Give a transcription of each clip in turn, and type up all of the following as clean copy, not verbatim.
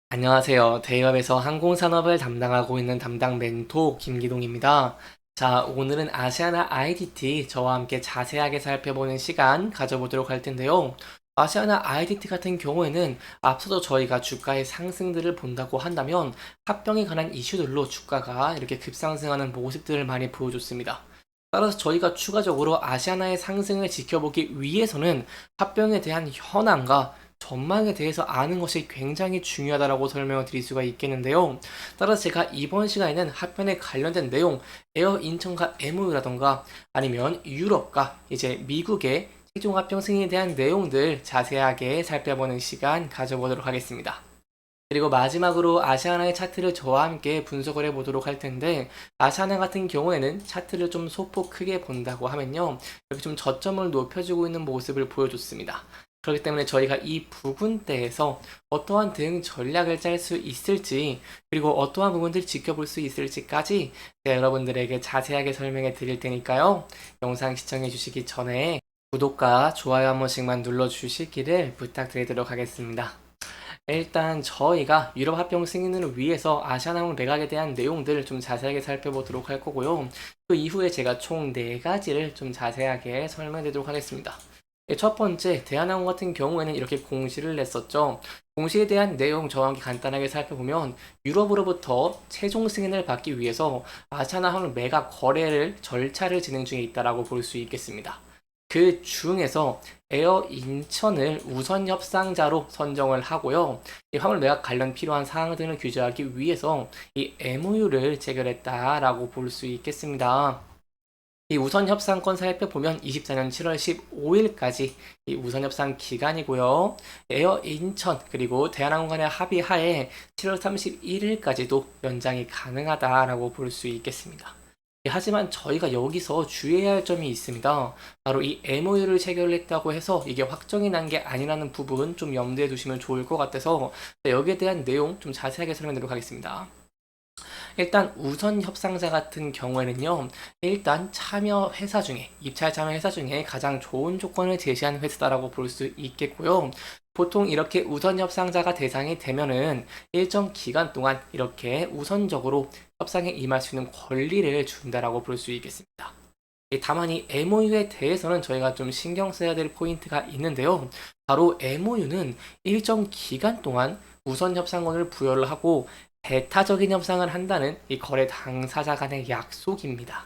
안녕하세요. 대기업에서 항공산업을 담당하고 있는 담당 멘토 김기동입니다. 자, 오늘은 아시아나 IDT 저와 함께 자세하게 살펴보는 시간 가져보도록 할 텐데요. 아시아나 IDT 같은 경우에는 앞서도 저희가 주가의 상승들을 본다고 한다면 합병에 관한 이슈들로 주가가 이렇게 급상승하는 모습들을 많이 보여줬습니다. 따라서 저희가 추가적으로 아시아나의 상승을 지켜보기 위해서는 합병에 대한 현황과 전망에 대해서 아는 것이 굉장히 중요하다고 설명을 드릴 수가 있겠는데요. 따라서 제가 이번 시간에는 합병에 관련된 내용, 에어 인천과 MOU라던가 아니면 유럽과 이제 미국의 최종 합병 승인에 대한 내용들 자세하게 살펴보는 시간 가져보도록 하겠습니다. 그리고 마지막으로 아시아나의 차트를 저와 함께 분석을 해보도록 할 텐데, 아시아나 같은 경우에는 차트를 좀 소폭 크게 본다고 하면요, 이렇게 좀 저점을 높여주고 있는 모습을 보여줬습니다. 그렇기 때문에 저희가 이 부분대에서 어떠한 대응 전략을 짤 수 있을지, 그리고 어떠한 부분들 지켜볼 수 있을지까지 제가 여러분들에게 자세하게 설명해 드릴 테니까요. 영상 시청해 주시기 전에 구독과 좋아요 한 번씩만 눌러주시기를 부탁드리도록 하겠습니다. 일단 저희가 유럽 합병 승인을 위해서 아시아나항 매각에 대한 내용들을 좀 자세하게 살펴보도록 할 거고요. 그 이후에 제가 총 4가지를 좀 자세하게 설명드리도록 하겠습니다. 첫 번째, 대한항공 같은 경우에는 이렇게 공시를 냈었죠. 공시에 대한 내용 저와 함께 간단하게 살펴보면 유럽으로부터 최종 승인을 받기 위해서 아시아나항 매각 거래를 절차를 진행 중에 있다고 볼 수 있겠습니다. 그 중에서 에어 인천을 우선 협상자로 선정을 하고요. 이 화물 매각 관련 필요한 사항 등을 규제하기 위해서 이 MOU를 체결했다라고 볼 수 있겠습니다. 이 우선 협상권 살펴보면 24년 7월 15일까지 이 우선 협상 기간이고요. 에어 인천 그리고 대한항공 간의 합의하에 7월 31일까지도 연장이 가능하다라고 볼 수 있겠습니다. 하지만 저희가 여기서 주의해야 할 점이 있습니다. 바로 이 MOU를 체결했다고 해서 이게 확정이 난 게 아니라는 부분 좀 염두에 두시면 좋을 것 같아서 여기에 대한 내용 좀 자세하게 설명드리도록 하겠습니다. 일단 우선 협상자 같은 경우에는요, 일단 참여 회사 중에, 입찰 참여 회사 중에 가장 좋은 조건을 제시한 회사다라고 볼 수 있겠고요. 보통 이렇게 우선 협상자가 대상이 되면은 일정 기간 동안 이렇게 우선적으로 협상에 임할 수 있는 권리를 준다라고 볼 수 있겠습니다. 다만 이 MOU에 대해서는 저희가 좀 신경 써야 될 포인트가 있는데요. 바로 MOU는 일정 기간 동안 우선 협상권을 부여를 하고 배타적인 협상을 한다는 이 거래 당사자 간의 약속입니다.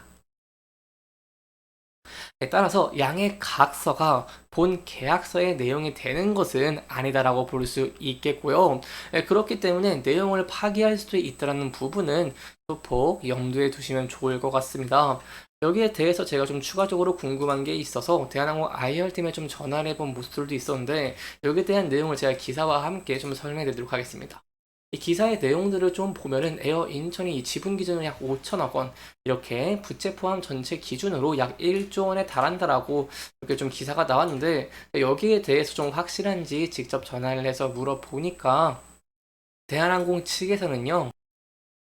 따라서 양의 각서가 본 계약서의 내용이 되는 것은 아니다라고 볼 수 있겠고요. 그렇기 때문에 내용을 파기할 수도 있다는 부분은 소폭 염두에 두시면 좋을 것 같습니다. 여기에 대해서 제가 좀 추가적으로 궁금한 게 있어서 대한항공 IR팀에 좀 전화를 해본 모습들도 있었는데 여기에 대한 내용을 제가 기사와 함께 좀 설명해 드리도록 하겠습니다. 이 기사의 내용들을 좀 보면은 에어 인천이 이 지분 기준으로 약 5천억 원, 이렇게 부채 포함 전체 기준으로 약 1조 원에 달한다라고 이렇게 좀 기사가 나왔는데 여기에 대해서 좀 확실한지 직접 전화를 해서 물어보니까 대한항공 측에서는요,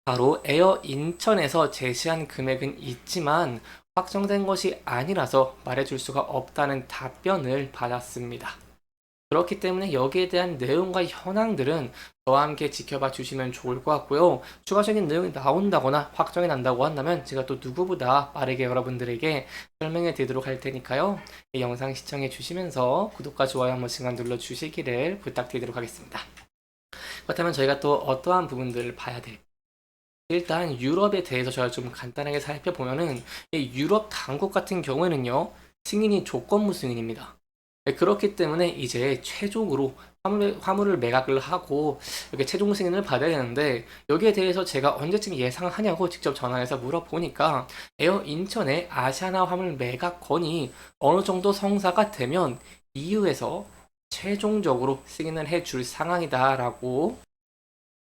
바로 에어 인천에서 제시한 금액은 있지만 확정된 것이 아니라서 말해줄 수가 없다는 답변을 받았습니다. 그렇기 때문에 여기에 대한 내용과 현황들은 저와 함께 지켜봐 주시면 좋을 것 같고요. 추가적인 내용이 나온다거나 확정이 난다고 한다면 제가 또 누구보다 빠르게 여러분들에게 설명해 드리도록 할 테니까요. 이 영상 시청해 주시면서 구독과 좋아요 한 번씩만 눌러 주시기를 부탁드리도록 하겠습니다. 그렇다면 저희가 또 어떠한 부분들을 봐야 될까요? 일단 유럽에 대해서 저희가 좀 간단하게 살펴보면은 이 유럽 당국 같은 경우에는요, 승인이 조건부 승인입니다. 그렇기 때문에 이제 최종으로 화물을 매각을 하고 이렇게 최종 승인을 받아야 되는데 여기에 대해서 제가 언제쯤 예상하냐고 직접 전화해서 물어보니까 에어 인천의 아시아나 화물 매각건이 어느 정도 성사가 되면 EU에서 최종적으로 승인을 해줄 상황이다라고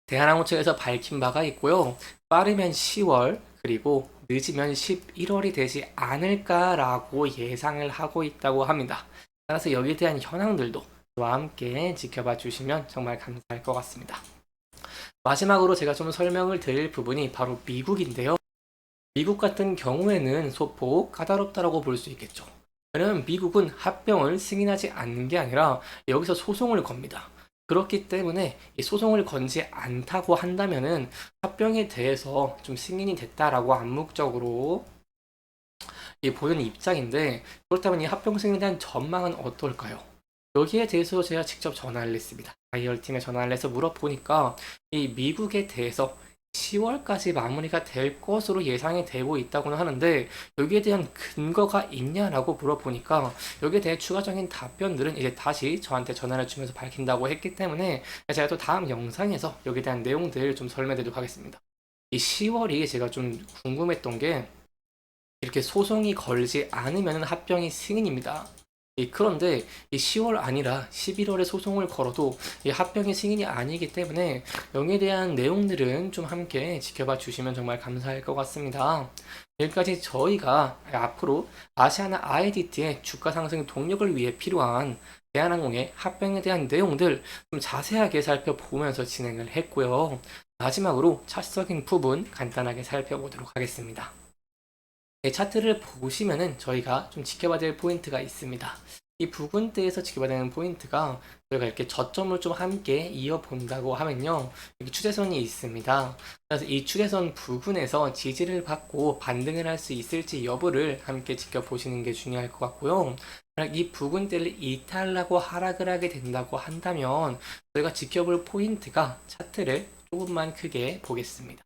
대한항공 측에서 밝힌 바가 있고요. 빠르면 10월 그리고 늦으면 11월이 되지 않을까라고 예상을 하고 있다고 합니다. 따라서 여기에 대한 현황들도 저와 함께 지켜봐 주시면 정말 감사할 것 같습니다. 마지막으로 제가 좀 설명을 드릴 부분이 바로 미국인데요. 미국 같은 경우에는 소폭 까다롭다고 볼 수 있겠죠. 왜냐면 미국은 합병을 승인하지 않는 게 아니라 여기서 소송을 겁니다. 그렇기 때문에 이 소송을 건지 않다고 한다면은 합병에 대해서 좀 승인이 됐다라고 암묵적으로 보는 입장인데, 그렇다면 이 합병 승인에 대한 전망은 어떨까요? 여기에 대해서 제가 직접 전화를 했습니다. 다이얼팀에 전화를 해서 물어보니까 이 미국에 대해서 10월까지 마무리가 될 것으로 예상이 되고 있다고는 하는데, 여기에 대한 근거가 있냐라고 물어보니까 여기에 대해 추가적인 답변들은 이제 다시 저한테 전화를 주면서 밝힌다고 했기 때문에 제가 또 다음 영상에서 여기에 대한 내용들 좀 설명드리도록 하겠습니다. 이 10월이 제가 좀 궁금했던 게, 이렇게 소송이 걸지 않으면 합병이 승인입니다. 그런데 이 10월 아니라 11월에 소송을 걸어도 이 합병이 승인이 아니기 때문에 여기에 대한 내용들은 좀 함께 지켜봐 주시면 정말 감사할 것 같습니다. 여기까지 저희가 앞으로 아시아나 IDT의 주가 상승 동력을 위해 필요한 대한항공의 합병에 대한 내용들 좀 자세하게 살펴보면서 진행을 했고요. 마지막으로 차트적인 부분 간단하게 살펴보도록 하겠습니다. 차트를 보시면은 저희가 좀 지켜봐야 될 포인트가 있습니다. 이 부분대에서 지켜봐야 되는 포인트가, 저희가 이렇게 저점을 좀 함께 이어본다고 하면요, 여기 추세선이 있습니다. 그래서 이 추세선 부근에서 지지를 받고 반등을 할 수 있을지 여부를 함께 지켜보시는 게 중요할 것 같고요. 만약 이 부근대를 이탈하고 하락을 하게 된다고 한다면 저희가 지켜볼 포인트가, 차트를 조금만 크게 보겠습니다.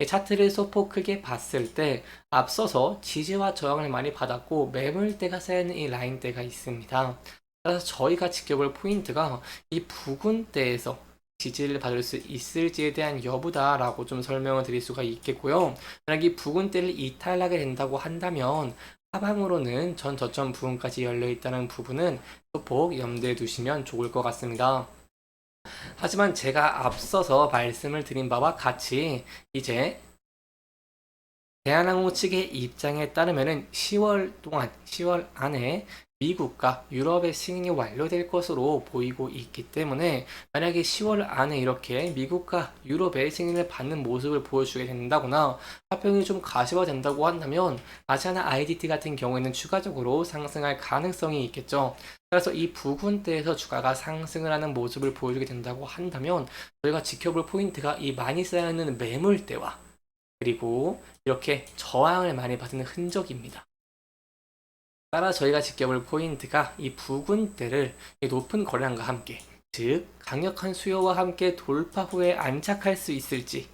차트를 소폭 크게 봤을 때 앞서서 지지와 저항을 많이 받았고 매물대가 쌓여있는 이 라인대가 있습니다. 따라서 저희가 지켜볼 포인트가 이 부근대에서 지지를 받을 수 있을지에 대한 여부다라고 좀 설명을 드릴 수가 있겠고요. 만약 이 부근대를 이탈하게 된다고 한다면 하방으로는 전 저점 부분까지 열려있다는 부분은 소폭 염두에 두시면 좋을 것 같습니다. 하지만 제가 앞서서 말씀을 드린 바와 같이 이제 대한항공 측의 입장에 따르면은 10월 안에 미국과 유럽의 승인이 완료될 것으로 보이고 있기 때문에, 만약에 10월 안에 이렇게 미국과 유럽의 승인을 받는 모습을 보여주게 된다거나 합병이 좀 가시화된다고 한다면 아시아나 IDT 같은 경우에는 추가적으로 상승할 가능성이 있겠죠. 그래서 이 부근대에서 주가가 상승을 하는 모습을 보여주게 된다고 한다면 저희가 지켜볼 포인트가 이 많이 쌓여있는 매물대와 그리고 이렇게 저항을 많이 받은 흔적입니다. 따라 저희가 지켜볼 포인트가 이 부근대를 높은 거래량과 함께, 즉 강력한 수요와 함께 돌파 후에 안착할 수 있을지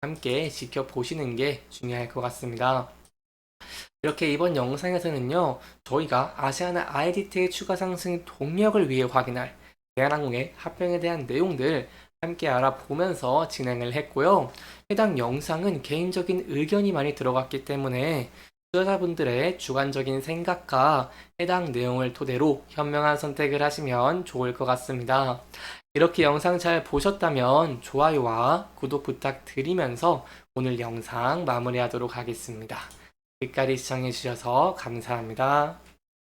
함께 지켜보시는 게 중요할 것 같습니다. 이렇게 이번 영상에서는요, 저희가 아시아나 IDT의 추가 상승 동력을 위해 확인할 대한항공의 합병에 대한 내용들 함께 알아보면서 진행을 했고요. 해당 영상은 개인적인 의견이 많이 들어갔기 때문에 투자자분들의 주관적인 생각과 해당 내용을 토대로 현명한 선택을 하시면 좋을 것 같습니다. 이렇게 영상 잘 보셨다면 좋아요와 구독 부탁드리면서 오늘 영상 마무리하도록 하겠습니다. 끝까지 시청해주셔서 감사합니다.